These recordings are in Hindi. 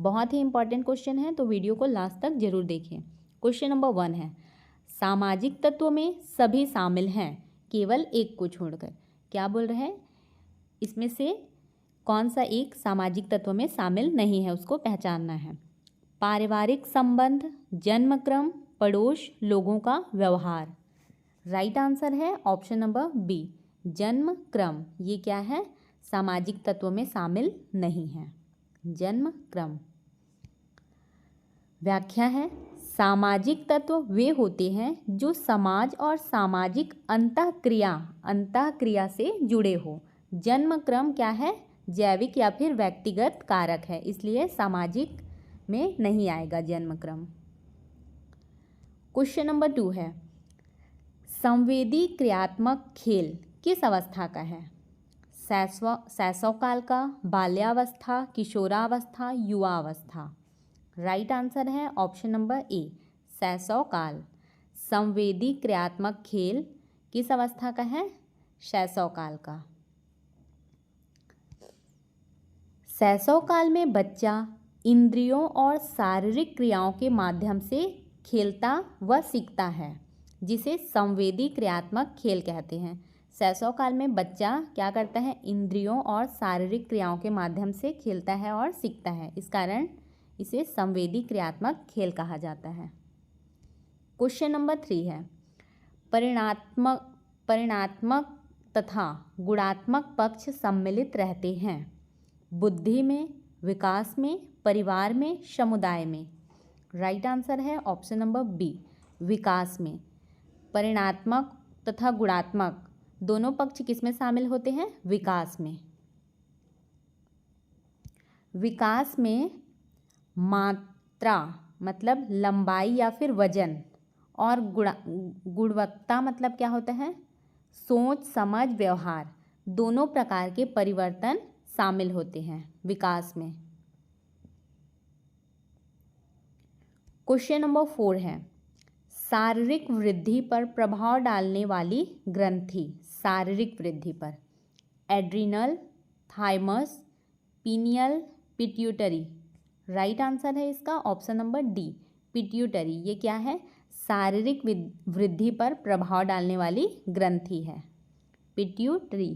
बहुत ही इंपॉर्टेंट क्वेश्चन है, तो वीडियो को लास्ट तक जरूर देखें। क्वेश्चन नंबर 1 है, सामाजिक तत्व में सभी शामिल हैं केवल एक को छोड़कर। क्या बोल रहे हैं, इसमें से कौन सा एक सामाजिक तत्व में शामिल नहीं है, उसको पहचानना है। पारिवारिक संबंध, जन्मक्रम, पड़ोस, लोगों का व्यवहार। राइट आंसर है ऑप्शन नंबर बी, जन्म क्रम। ये क्या है, सामाजिक तत्व में शामिल नहीं है, जन्म क्रम। व्याख्या है, सामाजिक तत्व वे होते हैं जो समाज और सामाजिक अंतःक्रिया से जुड़े हो। जन्म क्रम क्या है, जैविक या फिर व्यक्तिगत कारक है, इसलिए सामाजिक में नहीं आएगा जन्म क्रम। क्वेश्चन नंबर 2 है, संवेदी क्रियात्मक खेल किस अवस्था का है? शैशव काल का, बाल्यावस्था, किशोरावस्था, युवावस्था। राइट आंसर है ऑप्शन नंबर ए, शैशव काल। संवेदी क्रियात्मक खेल किस अवस्था का है? शैशव काल का। शैशव काल में बच्चा इंद्रियों और शारीरिक क्रियाओं के माध्यम से खेलता व सीखता है, जिसे संवेदी क्रियात्मक खेल कहते हैं। शैशव काल में बच्चा क्या करता है, इंद्रियों और शारीरिक क्रियाओं के माध्यम से खेलता है और सीखता है, इस कारण इसे संवेदी क्रियात्मक खेल कहा जाता है। क्वेश्चन नंबर 3 है, परिणात्मक तथा गुणात्मक पक्ष सम्मिलित रहते हैं बुद्धि में, विकास में, परिवार में, समुदाय में। राइट आंसर है ऑप्शन नंबर बी, विकास में। परिणात्मक तथा गुणात्मक दोनों पक्ष किस में शामिल होते हैं? विकास में। विकास में मात्रा मतलब लंबाई या फिर वजन, और गुणवत्ता मतलब क्या होता है? सोच, समझ, व्यवहार, दोनों प्रकार के परिवर्तन शामिल होते हैं विकास में। क्वेश्चन नंबर 4 है, शारीरिक वृद्धि पर प्रभाव डालने वाली ग्रंथि। शारीरिक वृद्धि पर adrenal, thymus, pineal, pituitary. Right answer है इसका ऑप्शन नंबर डी, पिट्यूटरी। ये क्या है? शारीरिक वृद्धि पर प्रभाव डालने वाली ग्रंथि है, पिट्यूटरी।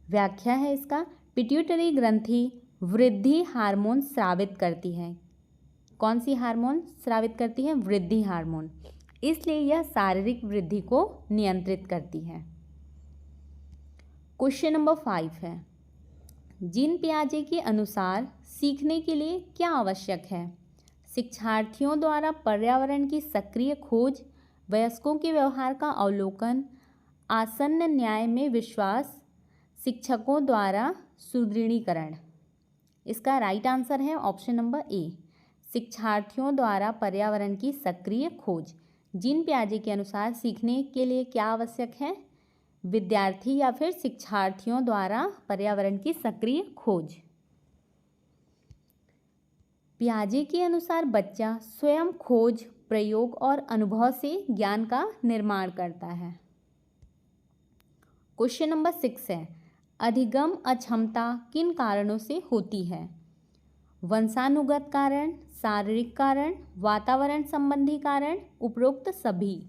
व्याख्या है इसका, पिट्यूटरी ग्रंथि वृद्धि हार्मोन स्रावित करती है। कौन सी हार्मोन स्रावित करती है? वृद्धि हार्मोन, इसलिए यह शारीरिक वृद्धि को नियंत्रित करती है। क्वेश्चन नंबर 5 है, जीन पियाजे के अनुसार सीखने के लिए क्या आवश्यक है? शिक्षार्थियों द्वारा पर्यावरण की सक्रिय खोज, वयस्कों के व्यवहार का अवलोकन, आसन्न न्याय में विश्वास, शिक्षकों द्वारा सुदृढ़ीकरण। इसका राइट आंसर है ऑप्शन नंबर ए, शिक्षार्थियों द्वारा पर्यावरण की सक्रिय खोज। जीन पियाजे के अनुसार सीखने के लिए क्या आवश्यक है? विद्यार्थी या फिर शिक्षार्थियों द्वारा पर्यावरण की सक्रिय खोज। पियाजे के अनुसार बच्चा स्वयं खोज, प्रयोग और अनुभव से ज्ञान का निर्माण करता है। क्वेश्चन नंबर 6 है, अधिगम अक्षमता किन कारणों से होती है? वंशानुगत कारण, शारीरिक कारण, वातावरण संबंधी कारण, उपरोक्त सभी।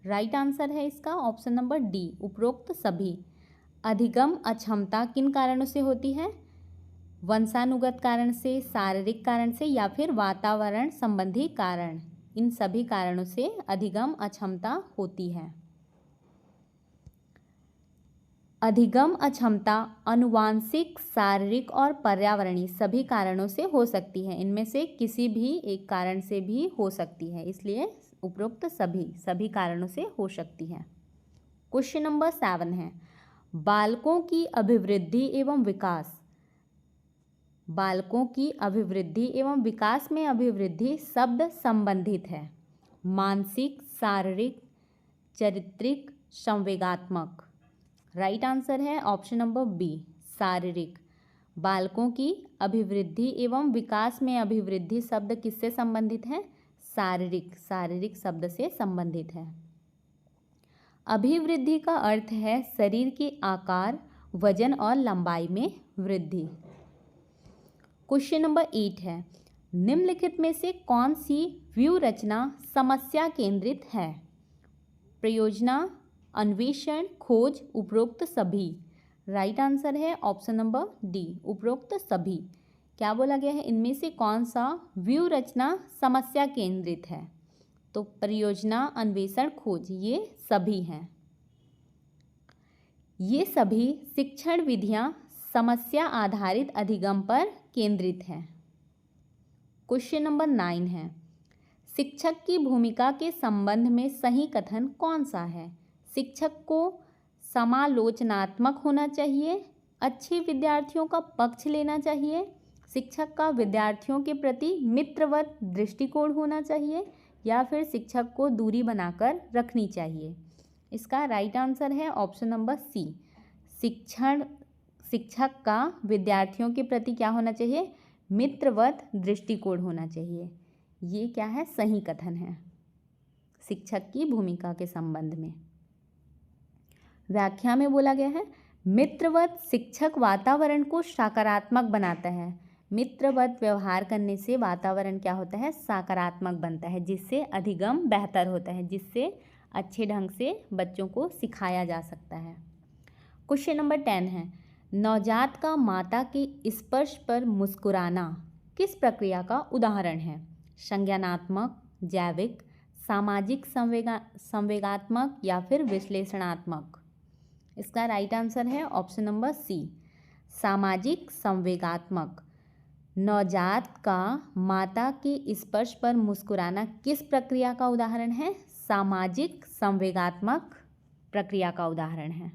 राइट आंसर है इसका ऑप्शन नंबर डी, उपरोक्त सभी। अधिगम अक्षमता किन कारणों से होती है? वंशानुगत कारण से, शारीरिक कारण से या फिर वातावरण संबंधी कारण। इन सभी कारणों से अधिगम अक्षमता होती है। अधिगम अक्षमता आनुवांशिक, शारीरिक और पर्यावरणीय सभी कारणों से हो सकती है। इनमें से किसी भी एक कारण से भी हो सकती है, इसलिए उपरोक्त सभी कारणों से हो सकती है। क्वेश्चन नंबर 7 है, बालकों की अभिवृद्धि एवं विकास। बालकों की अभिवृद्धि एवं विकास में अभिवृद्धि शब्द संबंधित है मानसिक, शारीरिक, चारित्रिक, संवेगात्मक। राइट आंसर है ऑप्शन नंबर बी, शारीरिक। बालकों की अभिवृद्धि एवं विकास में अभिवृद्धि शब्द किससे संबंधित है? शारीरिक शब्द से संबंधित है। अभिवृद्धि का अर्थ है शरीर के आकार, वजन और लंबाई में वृद्धि। क्वेश्चन नंबर 8 है, निम्नलिखित में से कौन सी व्यू रचना समस्या केंद्रित है? प्रयोजना, अन्वेषण, खोज, उपरोक्त सभी। राइट आंसर है ऑप्शन नंबर डी, उपरोक्त सभी। क्या बोला गया है, इनमें से कौन सा व्यू रचना समस्या केंद्रित है? तो परियोजना, अन्वेषण, खोज, ये सभी हैं। ये सभी शिक्षण विधियां समस्या आधारित अधिगम पर केंद्रित हैं। क्वेश्चन नंबर 9 है, शिक्षक की भूमिका के संबंध में सही कथन कौन सा है? शिक्षक को समालोचनात्मक होना चाहिए, अच्छे विद्यार्थियों का पक्ष लेना चाहिए, शिक्षक का विद्यार्थियों के प्रति मित्रवत दृष्टिकोण होना चाहिए, या फिर शिक्षक को दूरी बनाकर रखनी चाहिए। इसका राइट आंसर है ऑप्शन नंबर सी, शिक्षक का विद्यार्थियों के प्रति क्या होना चाहिए? मित्रवत दृष्टिकोण होना चाहिए। ये क्या है? सही कथन है शिक्षक की भूमिका के संबंध में। व्याख्या में बोला गया है, मित्रवत शिक्षक वातावरण को सकारात्मक बनाता है। मित्रवत व्यवहार करने से वातावरण क्या होता है? सकारात्मक बनता है, जिससे अधिगम बेहतर होता है, जिससे अच्छे ढंग से बच्चों को सिखाया जा सकता है। क्वेश्चन नंबर 10 है, नवजात का माता के स्पर्श पर मुस्कुराना किस प्रक्रिया का उदाहरण है? संज्ञानात्मक, जैविक, सामाजिक संवेगात्मक या फिर विश्लेषणात्मक। इसका राइट आंसर है ऑप्शन नंबर सी, सामाजिक संवेगात्मक। नवजात का माता के स्पर्श पर मुस्कुराना किस प्रक्रिया का उदाहरण है? सामाजिक संवेगात्मक प्रक्रिया का उदाहरण है।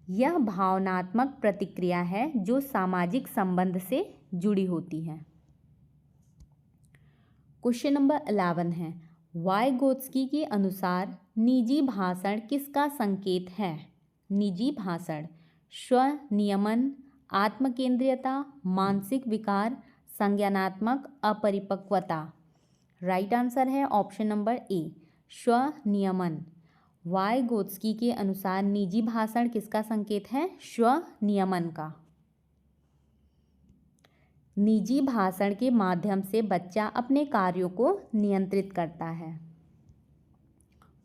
यह भावनात्मक प्रतिक्रिया है जो सामाजिक संबंध से जुड़ी होती है। क्वेश्चन नंबर 11 है, वाइगोत्स्की के अनुसार निजी भाषण किसका संकेत है? निजी भाषण स्वनियमन, आत्मकेंद्रियता, मानसिक विकार, संज्ञानात्मक अपरिपक्वता। राइट आंसर है ऑप्शन नंबर ए, स्वनियमन। वाइगोत्स्की के अनुसार निजी भाषण किसका संकेत है? स्वनियमन का। निजी भाषण के माध्यम से बच्चा अपने कार्यों को नियंत्रित करता है।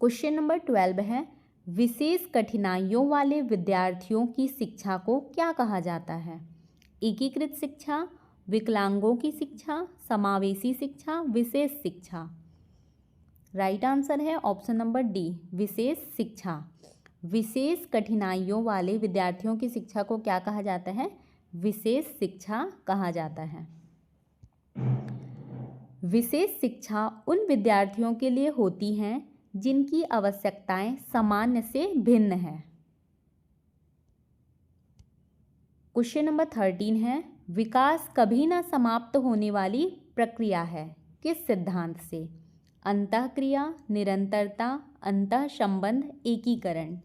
क्वेश्चन नंबर 12 है, विशेष कठिनाइयों वाले विद्यार्थियों की शिक्षा को क्या कहा जाता है? एकीकृत शिक्षा, विकलांगों की शिक्षा, समावेशी शिक्षा, विशेष शिक्षा। राइट आंसर है ऑप्शन नंबर डी, विशेष शिक्षा। विशेष कठिनाइयों वाले विद्यार्थियों की शिक्षा को क्या कहा जाता है? विशेष शिक्षा कहा जाता है। विशेष शिक्षा उन विद्यार्थियों के लिए होती हैं जिनकी आवश्यकताएं सामान्य से भिन्न है। क्वेश्चन नंबर 13 है, विकास कभी न समाप्त होने वाली प्रक्रिया है, किस सिद्धांत से? अंतःक्रिया, निरंतरता, अंतः संबंध, एकीकरण।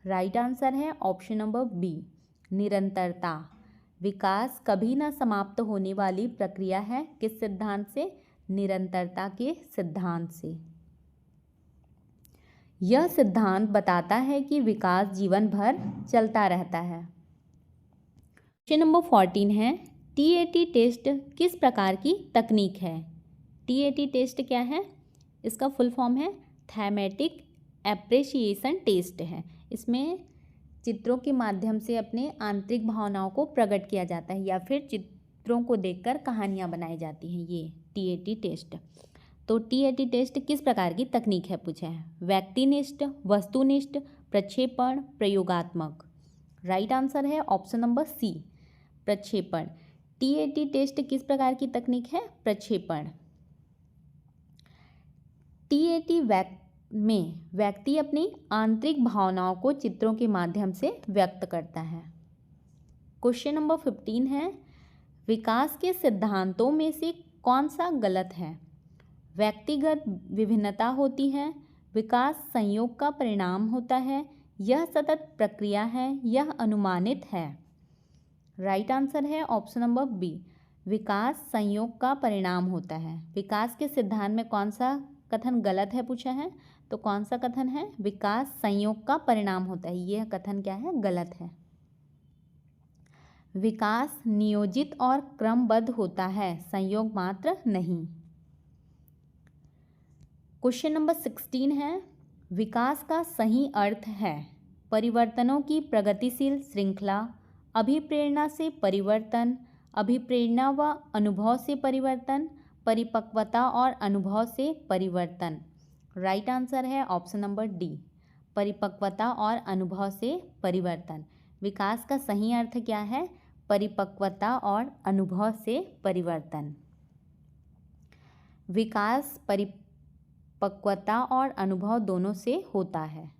राइट आंसर है ऑप्शन नंबर बी, निरंतरता। विकास कभी न समाप्त होने वाली प्रक्रिया है, किस सिद्धांत से? निरंतरता के सिद्धांत से। यह सिद्धांत बताता है कि विकास जीवन भर चलता रहता है। क्वेश्चन नंबर 14 है, टीएटी टेस्ट किस प्रकार की तकनीक है? टीएटी टेस्ट क्या है? इसका फुल फॉर्म है थैमेटिक एप्रिसिएशन टेस्ट है। इसमें चित्रों के माध्यम से अपने आंतरिक भावनाओं को प्रकट किया जाता है, या फिर चित्रों को देखकर कहानियाँ बनाई जाती हैं, ये टीएटी टेस्ट। तो टीएटी टेस्ट किस प्रकार की तकनीक है पूछा है? व्यक्तिनिष्ठ, वस्तुनिष्ठ, प्रक्षेपण, प्रयोगात्मक। राइट आंसर है ऑप्शन नंबर सी, प्रक्षेपण। टीएटी टेस्ट किस प्रकार की तकनीक है? प्रक्षेपण। टीएटी में व्यक्ति अपनी आंतरिक भावनाओं को चित्रों के माध्यम से व्यक्त करता है। क्वेश्चन नंबर 15 है, विकास के सिद्धांतों में से कौन सा गलत है? व्यक्तिगत विभिन्नता होती है, विकास संयोग का परिणाम होता है, यह सतत प्रक्रिया है, यह अनुमानित है। राइट आंसर है ऑप्शन नंबर बी, विकास संयोग का परिणाम होता है। विकास के सिद्धांत में कौन सा कथन गलत है पूछा है? तो कौन सा कथन है? विकास संयोग का परिणाम होता है, यह कथन क्या है? गलत है। विकास नियोजित और क्रमबद्ध होता है, संयोग मात्र नहीं। क्वेश्चन नंबर 16 है, विकास का सही अर्थ है परिवर्तनों की प्रगतिशील श्रृंखला, अभिप्रेरणा से परिवर्तन, अभिप्रेरणा व अनुभव से परिवर्तन, परिपक्वता और अनुभव से परिवर्तन। राइट आंसर है ऑप्शन नंबर डी, परिपक्वता और अनुभव से परिवर्तन। विकास का सही अर्थ क्या है? परिपक्वता और अनुभव से परिवर्तन। विकास परिपक्वता और अनुभव दोनों से होता है।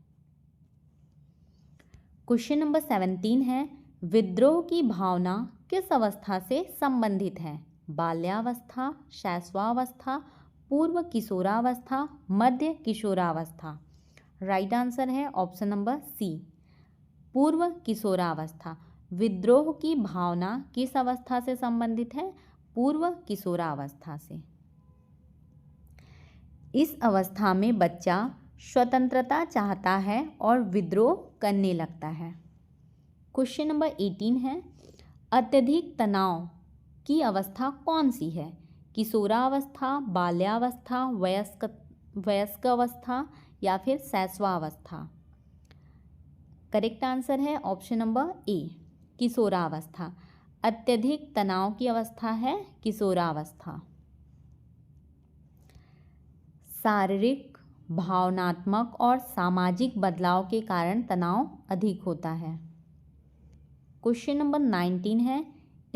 क्वेश्चन नंबर 17 है, विद्रोह की भावना किस अवस्था से संबंधित है? बाल्यावस्था, शैशवावस्था, पूर्व किशोरावस्था, मध्य किशोरावस्था। राइट आंसर है ऑप्शन नंबर सी, पूर्व किशोरावस्था। विद्रोह की भावना किस अवस्था से संबंधित है? पूर्व किशोरावस्था से। इस अवस्था में बच्चा स्वतंत्रता चाहता है और विद्रोह करने लगता है। क्वेश्चन नंबर 18 है, अत्यधिक तनाव की अवस्था कौन सी है? किशोरावस्था, बाल्यावस्था, वयस्क अवस्था या फिर शैशवावस्था। करेक्ट आंसर है ऑप्शन नंबर ए, किशोरावस्था। अत्यधिक तनाव की अवस्था है किशोरावस्था। शारीरिक, भावनात्मक और सामाजिक बदलाव के कारण तनाव अधिक होता है। क्वेश्चन नंबर 19 है,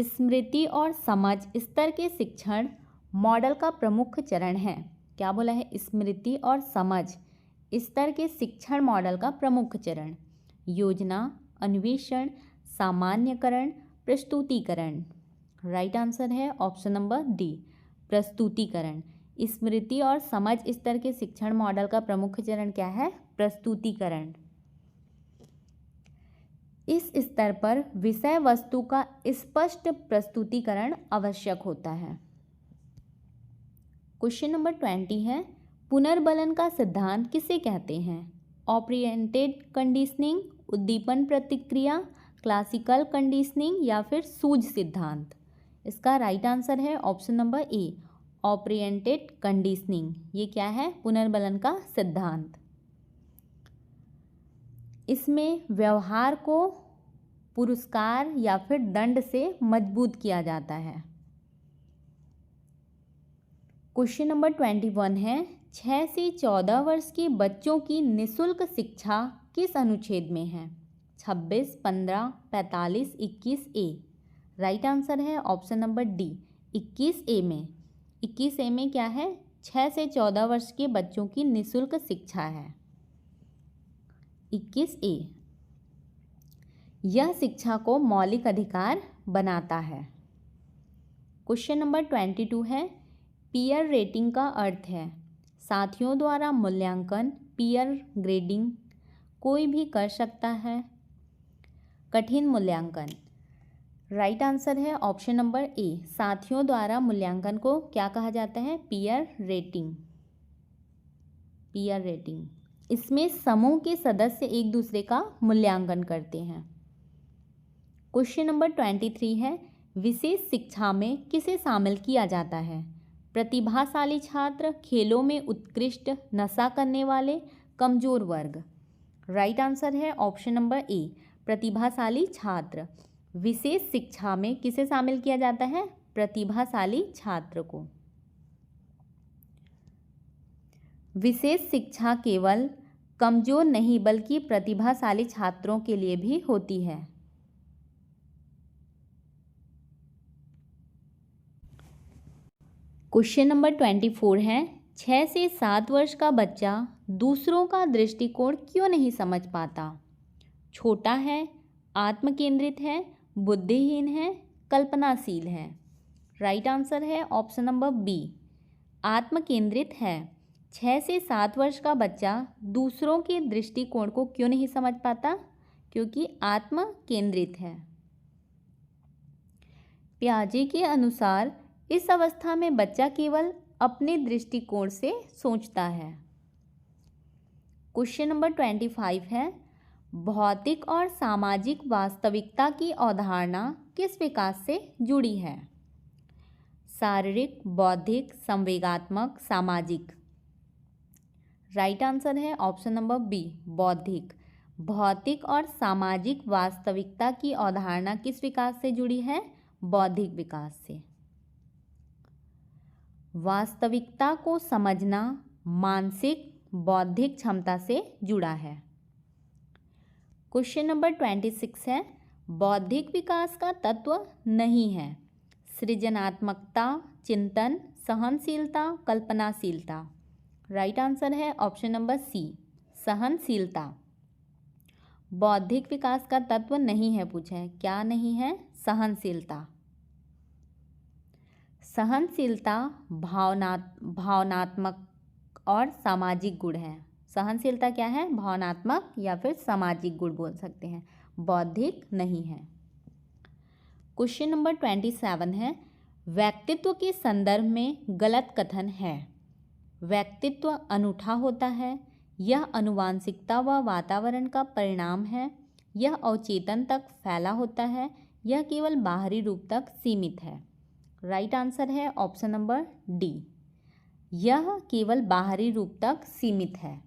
स्मृति और समझ स्तर के शिक्षण मॉडल का प्रमुख चरण है। क्या बोला है? स्मृति और समझ स्तर के शिक्षण मॉडल का प्रमुख चरण। योजना, अन्वेषण, सामान्यकरण, प्रस्तुतिकरण। राइट आंसर है ऑप्शन नंबर डी, प्रस्तुतिकरण। स्मृति और समझ स्तर के शिक्षण मॉडल का प्रमुख चरण क्या है? प्रस्तुतिकरण। इस स्तर पर विषय वस्तु का स्पष्ट प्रस्तुतिकरण आवश्यक होता है। क्वेश्चन नंबर 20 है, पुनर्बलन का सिद्धांत किसे कहते हैं? ऑरिएंटेड कंडीशनिंग, उद्दीपन प्रतिक्रिया, क्लासिकल कंडीशनिंग या फिर सूझ सिद्धांत। इसका राइट आंसर है option number A, oriented conditioning. ये क्या है? पुनर्बलन का सिद्धांत। इसमें व्यवहार को पुरस्कार या फिर दंड से मजबूत किया जाता है। क्वेश्चन नंबर 21 है, 6 से 14 वर्ष के बच्चों की निःशुल्क शिक्षा किस अनुच्छेद में है? 26, 15, 45, 21 ए। राइट आंसर है ऑप्शन नंबर डी, 21 ए में। 21 ए में क्या है? 6 से 14 वर्ष के बच्चों की निःशुल्क शिक्षा है। 21 ए। यह शिक्षा को मौलिक अधिकार बनाता है। क्वेश्चन नंबर 22 है, पीयर रेटिंग का अर्थ है साथियों द्वारा मूल्यांकन, पीयर ग्रेडिंग। कोई भी कर सकता है, कठिन मूल्यांकन। राइट आंसर है ऑप्शन नंबर ए, साथियों द्वारा मूल्यांकन को क्या कहा जाता है? Peer rating. Peer rating. इसमें समूह के सदस्य एक दूसरे का मूल्यांकन करते हैं। क्वेश्चन नंबर 23 है, विशेष शिक्षा में किसे शामिल किया जाता है? प्रतिभाशाली छात्र, खेलों में उत्कृष्ट, नशा करने वाले, कमजोर वर्ग। राइट आंसर है ऑप्शन नंबर ए, प्रतिभाशाली छात्र। विशेष शिक्षा में किसे शामिल किया जाता है? प्रतिभाशाली छात्र को। विशेष शिक्षा केवल कमजोर नहीं बल्कि प्रतिभाशाली छात्रों के लिए भी होती है। क्वेश्चन नंबर 24 है, 6 से 7 वर्ष का बच्चा दूसरों का दृष्टिकोण क्यों नहीं समझ पाता? छोटा है, आत्मकेंद्रित है, बुद्धिहीन है, कल्पनाशील है। राइट आंसर है ऑप्शन नंबर बी, आत्मकेंद्रित है। 6 से 7 वर्ष का बच्चा दूसरों के दृष्टिकोण को क्यों नहीं समझ पाता? क्योंकि आत्मकेंद्रित है। पियाजे के अनुसार इस अवस्था में बच्चा केवल अपने दृष्टिकोण से सोचता है। क्वेश्चन नंबर 25 है, भौतिक और सामाजिक वास्तविकता की अवधारणा किस विकास से जुड़ी है? शारीरिक, बौद्धिक, संवेगात्मक, सामाजिक। राइट आंसर है ऑप्शन नंबर बी, बौद्धिक। भौतिक और सामाजिक वास्तविकता की अवधारणा किस विकास से जुड़ी है? बौद्धिक विकास से। वास्तविकता को समझना मानसिक बौद्धिक क्षमता से जुड़ा है। क्वेश्चन नंबर 26 है, बौद्धिक विकास का तत्व नहीं है सृजनात्मकता, चिंतन, सहनशीलता, कल्पनाशीलता। राइट आंसर है ऑप्शन नंबर सी, सहनशीलता। बौद्धिक विकास का तत्व नहीं है पूछा है, क्या नहीं है? सहनशीलता। सहनशीलता भावनात्मक और सामाजिक गुण है। सहनशीलता क्या है? भावनात्मक या फिर सामाजिक गुण बोल सकते हैं, बौद्धिक नहीं है। क्वेश्चन नंबर 27 है, व्यक्तित्व के संदर्भ में गलत कथन है। व्यक्तित्व अनूठा होता है, यह आनुवांशिकता व वातावरण का परिणाम है, यह अवचेतन तक फैला होता है, यह केवल बाहरी रूप तक सीमित है। राइट आंसर है ऑप्शन नंबर डी, यह केवल बाहरी रूप तक सीमित है।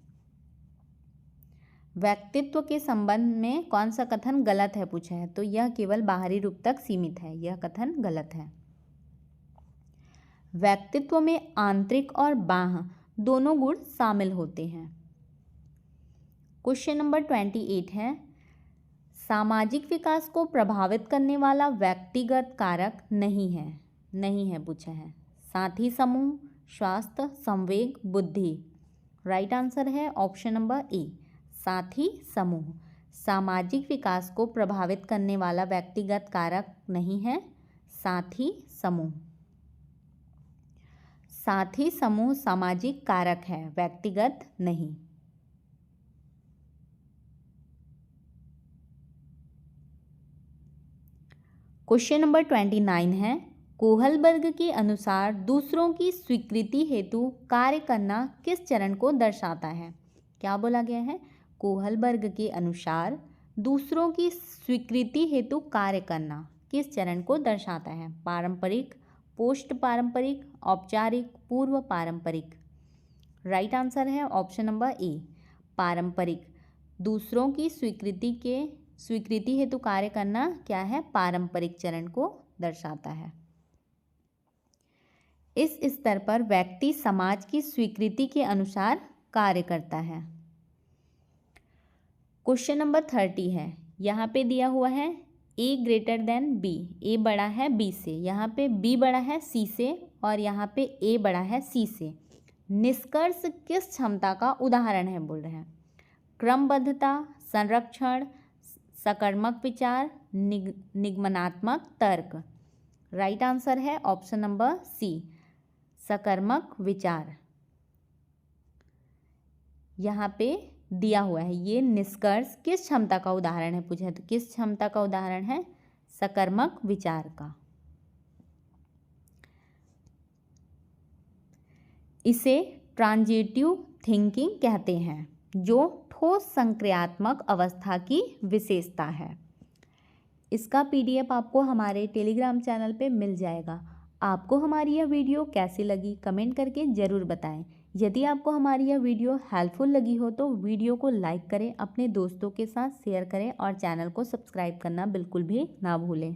व्यक्तित्व के संबंध में कौन सा कथन गलत है पूछा है, तो यह केवल बाहरी रूप तक सीमित है, यह कथन गलत है। व्यक्तित्व में आंतरिक और बाह्य दोनों गुण शामिल होते हैं। क्वेश्चन नंबर 28 है, सामाजिक विकास को प्रभावित करने वाला व्यक्तिगत कारक नहीं है पूछा है। साथी समूह, स्वास्थ्य, संवेग, बुद्धि। राइट आंसर है ऑप्शन नंबर ए, साथी समूह। सामाजिक विकास को प्रभावित करने वाला व्यक्तिगत कारक नहीं है, साथी समूह। साथी समूह सामाजिक कारक है, व्यक्तिगत नहीं। क्वेश्चन नंबर 29 है, कोहलबर्ग के अनुसार दूसरों की स्वीकृति हेतु कार्य करना किस चरण को दर्शाता है? क्या बोला गया है? कोहलबर्ग के अनुसार दूसरों की स्वीकृति हेतु कार्य करना किस चरण को दर्शाता है? पारंपरिक, पोस्ट पारंपरिक, औपचारिक, पूर्व पारंपरिक। राइट आंसर है ऑप्शन नंबर ए, पारंपरिक। दूसरों की स्वीकृति हेतु कार्य करना क्या है? पारंपरिक चरण को दर्शाता है। इस स्तर पर व्यक्ति समाज की स्वीकृति के अनुसार कार्य करता है। क्वेश्चन नंबर 30 है, यहाँ पे दिया हुआ है ए ग्रेटर देन बी, ए बड़ा है बी से, यहाँ पे बी बड़ा है सी से और यहाँ पे ए बड़ा है सी से। निष्कर्ष किस क्षमता का उदाहरण है बोल रहे हैं? क्रमबद्धता, संरक्षण, सकर्मक विचार, निगमनात्मक तर्क। राइट आंसर है ऑप्शन नंबर सी, सकर्मक विचार। यहाँ पे दिया हुआ है ये निष्कर्ष किस क्षमता का उदाहरण है पूछा है, तो किस क्षमता का उदाहरण है? सकर्मक विचार का। इसे ट्रांजिटिव थिंकिंग कहते हैं, जो ठोस संक्रियात्मक अवस्था की विशेषता है। इसका PDF आपको हमारे टेलीग्राम चैनल पे मिल जाएगा। आपको हमारी यह वीडियो कैसी लगी कमेंट करके ज़रूर बताएं। यदि आपको हमारी यह वीडियो हेल्पफुल लगी हो तो वीडियो को लाइक करें, अपने दोस्तों के साथ शेयर करें और चैनल को सब्सक्राइब करना बिल्कुल भी ना भूलें।